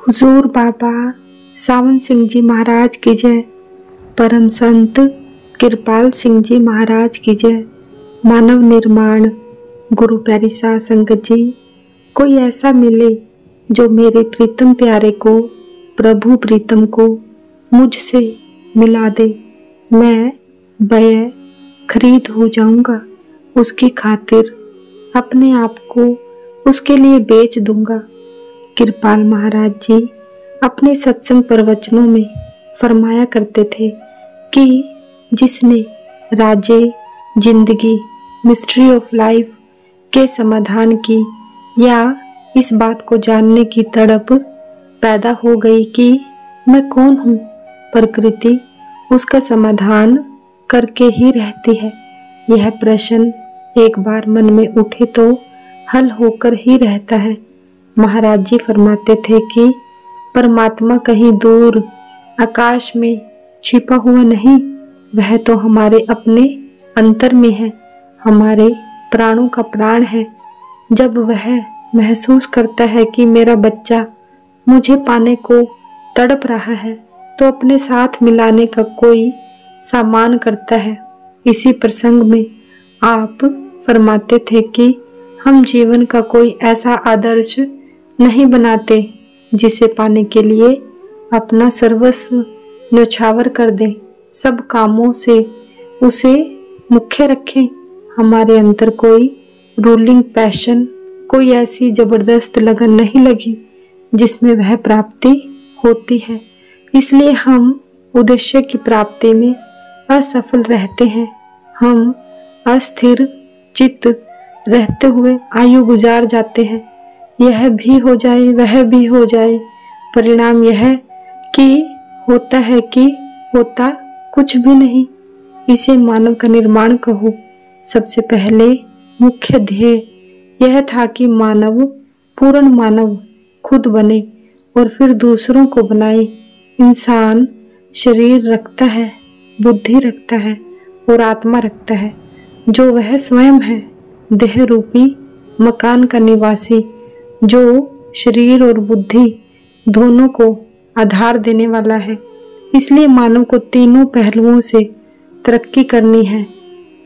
हुजूर बाबा सावन सिंह जी महाराज की जय। परम संत कृपाल सिंह जी महाराज की जय। मानव निर्माण गुरु प्यारी साध संगत जी, कोई ऐसा मिले जो मेरे प्रीतम प्यारे को, प्रभु प्रीतम को मुझसे मिला दे। मैं बय खरीद हो जाऊंगा, उसकी खातिर अपने आप को उसके लिए बेच दूंगा। कृपाल महाराज जी अपने सत्संग प्रवचनों में फरमाया करते थे कि जिसने राजे जिंदगी मिस्ट्री ऑफ लाइफ के समाधान की या इस बात को जानने की तड़प पैदा हो गई कि मैं कौन हूँ, प्रकृति उसका समाधान करके ही रहती है। यह प्रश्न एक बार मन में उठे तो हल होकर ही रहता है। महाराज जी फरमाते थे कि परमात्मा कहीं दूर आकाश में छिपा हुआ नहीं, वह तो हमारे अपने अंतर में है, हमारे प्राणों का प्राण है। जब वह महसूस करता है कि मेरा बच्चा मुझे पाने को तड़प रहा है तो अपने साथ मिलाने का कोई सामान करता है। इसी प्रसंग में आप फरमाते थे कि हम जीवन का कोई ऐसा आदर्श नहीं बनाते जिसे पाने के लिए अपना सर्वस्व न्यौछावर कर दें, सब कामों से उसे मुख्य रखें। हमारे अंदर कोई रूलिंग पैशन, कोई ऐसी जबरदस्त लगन नहीं लगी जिसमें वह प्राप्ति होती है, इसलिए हम उद्देश्य की प्राप्ति में असफल रहते हैं। हम अस्थिर चित्त रहते हुए आयु गुजार जाते हैं। यह भी हो जाए, वह भी हो जाए, परिणाम यह कि होता है कि होता कुछ भी नहीं। इसे मानव का निर्माण कहो। सबसे पहले मुख्य ध्येय यह था कि मानव पूर्ण मानव खुद बने और फिर दूसरों को बनाए। इंसान शरीर रखता है, बुद्धि रखता है और आत्मा रखता है, जो वह स्वयं है, देह रूपी मकान का निवासी, जो शरीर और बुद्धि दोनों को आधार देने वाला है। इसलिए मानव को तीनों पहलुओं से तरक्की करनी है।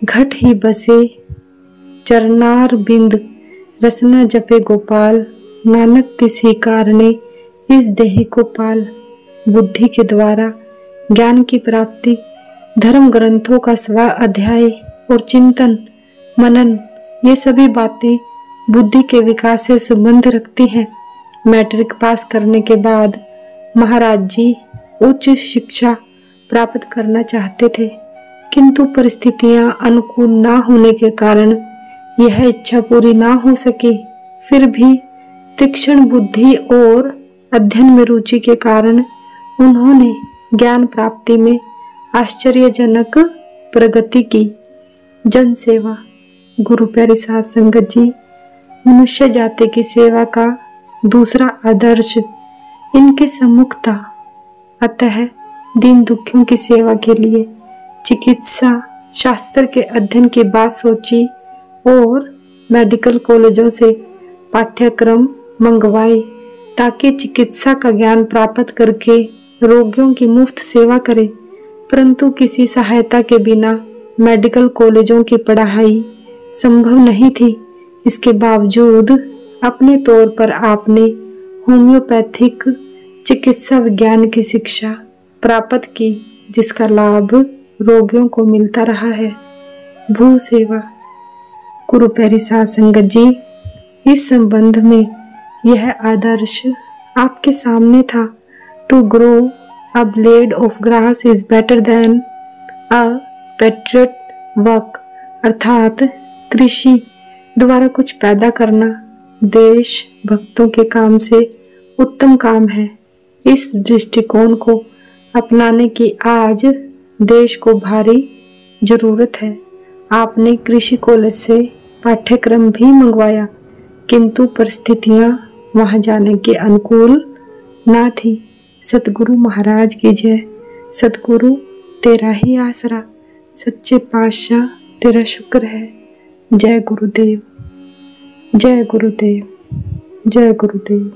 घट ही बसे चरनार बिंद, रसना जपे गोपाल, नानक तिसी कारणे इस देही को पाल। बुद्धि के द्वारा ज्ञान की प्राप्ति, धर्म ग्रंथों का स्वाध्याय और चिंतन मनन, ये सभी बातें बुद्धि के विकास से संबंध रखती हैं। मैट्रिक पास करने के बाद महाराज जी उच्च शिक्षा प्राप्त करना चाहते थे, किंतु परिस्थितियां अनुकूल ना होने के कारण यह इच्छा पूरी ना हो सकी। फिर भी तीक्ष्ण बुद्धि और अध्ययन में रुचि के कारण उन्होंने ज्ञान प्राप्ति में आश्चर्यजनक प्रगति की। जन सेवा गुरु प्यारी साध संगत जी मनुष्य जाति की सेवा का दूसरा आदर्श इनके सम्मुख था। अतः दीन दुखियों की सेवा के लिए चिकित्सा शास्त्र के अध्ययन की बात सोची और मेडिकल कॉलेजों से पाठ्यक्रम मंगवाए ताकि चिकित्सा का ज्ञान प्राप्त करके रोगियों की मुफ्त सेवा करें। परंतु किसी सहायता के बिना मेडिकल कॉलेजों की पढ़ाई संभव नहीं थी। इसके बावजूद अपने तौर पर आपने होम्योपैथिक चिकित्सा विज्ञान की शिक्षा प्राप्त की, जिसका लाभ रोगियों को मिलता रहा है। भू सेवा गुरु प्यारी साध संगत जी, इस संबंध में यह आदर्श आपके सामने था। To grow a blade of grass is better than a patriot work, अर्थात कृषि द्वारा कुछ पैदा करना देश भक्तों के काम से उत्तम काम है। इस दृष्टिकोण को अपनाने की आज देश को भारी जरूरत है। आपने कृषि कॉलेज से पाठ्यक्रम भी मंगवाया, किंतु परिस्थितियां वहां जाने के अनुकूल ना थी। सतगुरु महाराज की जय। सतगुरु तेरा ही आसरा, सच्चे पातशाह तेरा शुक्र है। जय गुरुदेव, जय गुरुदेव, जय गुरुदेव।